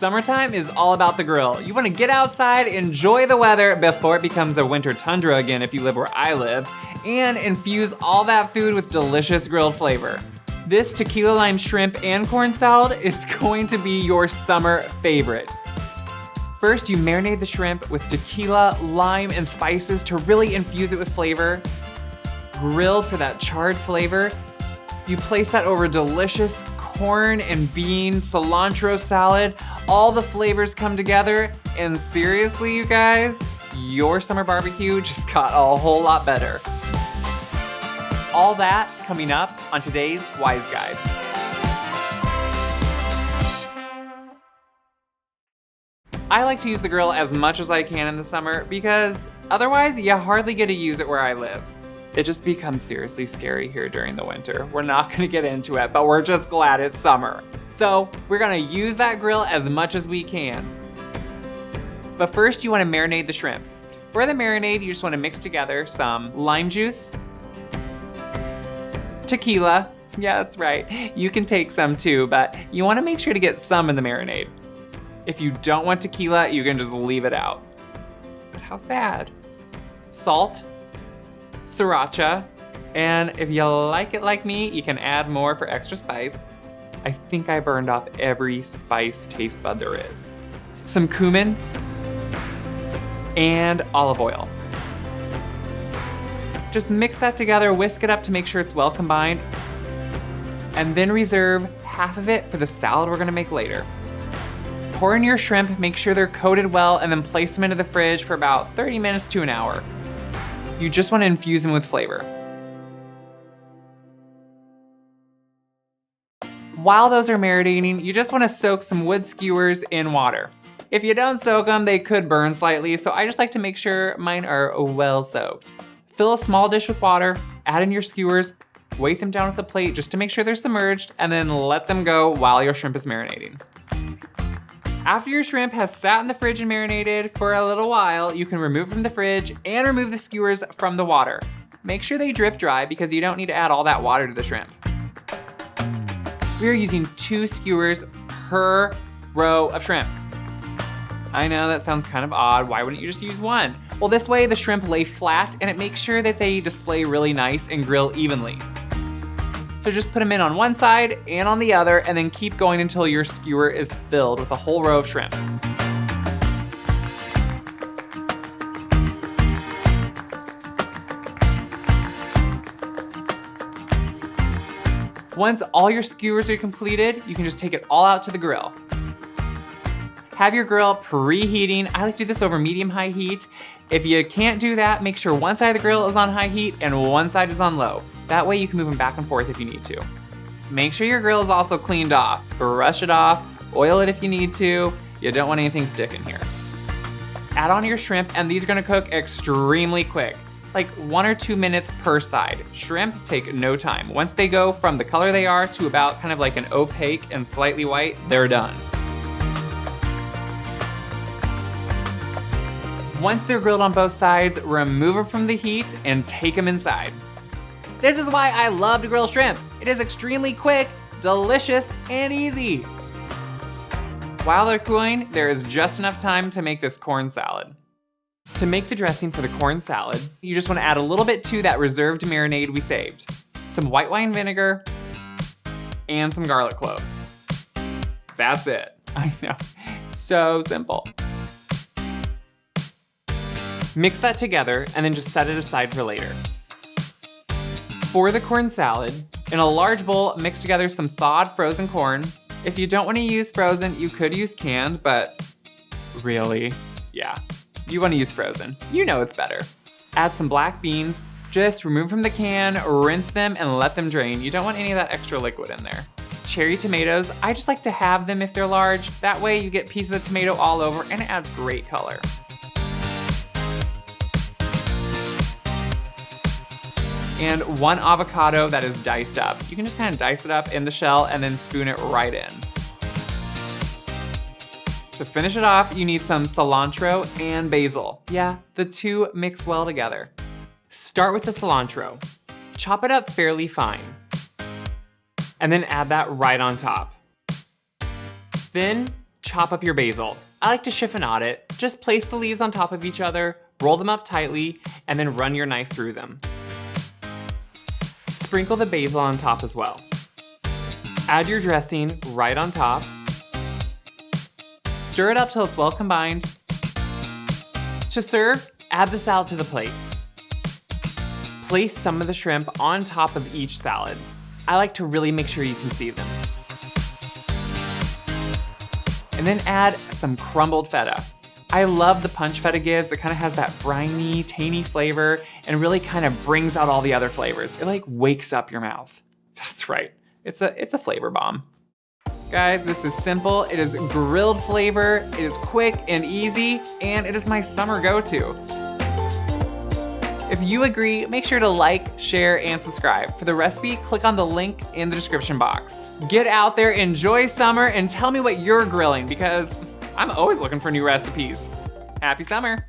Summertime is all about the grill. You wanna get outside, enjoy the weather before it becomes a winter tundra again if you live where I live, and infuse all that food with delicious grilled flavor. This tequila lime shrimp and corn salad is going to be your summer favorite. First, you marinate the shrimp with tequila, lime, and spices to really infuse it with flavor. Grilled for that charred flavor. You place that over delicious corn and bean cilantro salad. All the flavors come together, and seriously, you guys, your summer barbecue just got a whole lot better. All that coming up on today's Wise Guide. I like to use the grill as much as I can in the summer because otherwise you hardly get to use it where I live. It just becomes seriously scary here during the winter. We're not gonna get into it, but we're just glad it's summer. So we're gonna use that grill as much as we can. But first you wanna marinate the shrimp. For the marinade, you just wanna mix together some lime juice, tequila, yeah, that's right. You can take some too, but you wanna make sure to get some in the marinade. If you don't want tequila, you can just leave it out. But how sad. Salt, sriracha, and if you like it like me, you can add more for extra spice. I think I burned off every spice taste bud there is. Some cumin, and olive oil. Just mix that together, whisk it up to make sure it's well combined, and then reserve half of it for the salad we're gonna make later. Pour in your shrimp, make sure they're coated well, and then place them into the fridge for about 30 minutes to an hour. You just wanna infuse them with flavor. While those are marinating, you just wanna soak some wood skewers in water. If you don't soak them, they could burn slightly, so I just like to make sure mine are well soaked. Fill a small dish with water, add in your skewers, weight them down with a plate just to make sure they're submerged, and then let them go while your shrimp is marinating. After your shrimp has sat in the fridge and marinated for a little while, you can remove from the fridge and remove the skewers from the water. Make sure they drip dry because you don't need to add all that water to the shrimp. We are using 2 skewers per row of shrimp. I know that sounds kind of odd. Why wouldn't you just use 1? Well, this way the shrimp lay flat and it makes sure that they display really nice and grill evenly. So just put them in on one side and on the other, and then keep going until your skewer is filled with a whole row of shrimp. Once all your skewers are completed, you can just take it all out to the grill. Have your grill preheating. I like to do this over medium-high heat. If you can't do that, make sure one side of the grill is on high heat and one side is on low. That way you can move them back and forth if you need to. Make sure your grill is also cleaned off. Brush it off, oil it if you need to. You don't want anything sticking here. Add on your shrimp, and these are gonna cook extremely quick, like 1 or 2 minutes per side. Shrimp take no time. Once they go from the color they are to about kind of like an opaque and slightly white, they're done. Once they're grilled on both sides, remove them from the heat and take them inside. This is why I love to grill shrimp. It is extremely quick, delicious, and easy. While they're cooling, there is just enough time to make this corn salad. To make the dressing for the corn salad, you just wanna add a little bit to that reserved marinade we saved. Some white wine vinegar and some garlic cloves. That's it. I know, so simple. Mix that together and then just set it aside for later. For the corn salad, in a large bowl, mix together some thawed frozen corn. If you don't want to use frozen, you could use canned, but really, yeah, you want to use frozen. You know it's better. Add some black beans, just remove from the can, rinse them, and let them drain. You don't want any of that extra liquid in there. Cherry tomatoes, I just like to have them if they're large. That way you get pieces of tomato all over and it adds great color. And 1 avocado that is diced up. You can just kind of dice it up in the shell and then spoon it right in. To finish it off, you need some cilantro and basil. Yeah, the two mix well together. Start with the cilantro. Chop it up fairly fine. And then add that right on top. Then chop up your basil. I like to chiffonade it. Just place the leaves on top of each other, roll them up tightly, and then run your knife through them. Sprinkle the basil on top as well. Add your dressing right on top. Stir it up till it's well combined. To serve, add the salad to the plate. Place some of the shrimp on top of each salad. I like to really make sure you can see them. And then add some crumbled feta. I love the punch feta gives. It kind of has that briny, tangy flavor and really kind of brings out all the other flavors. It like wakes up your mouth. That's right, it's a flavor bomb. Guys, this is simple. It is grilled flavor, it is quick and easy, and it is my summer go-to. If you agree, make sure to like, share, and subscribe. For the recipe, click on the link in the description box. Get out there, enjoy summer, and tell me what you're grilling because I'm always looking for new recipes. Happy summer!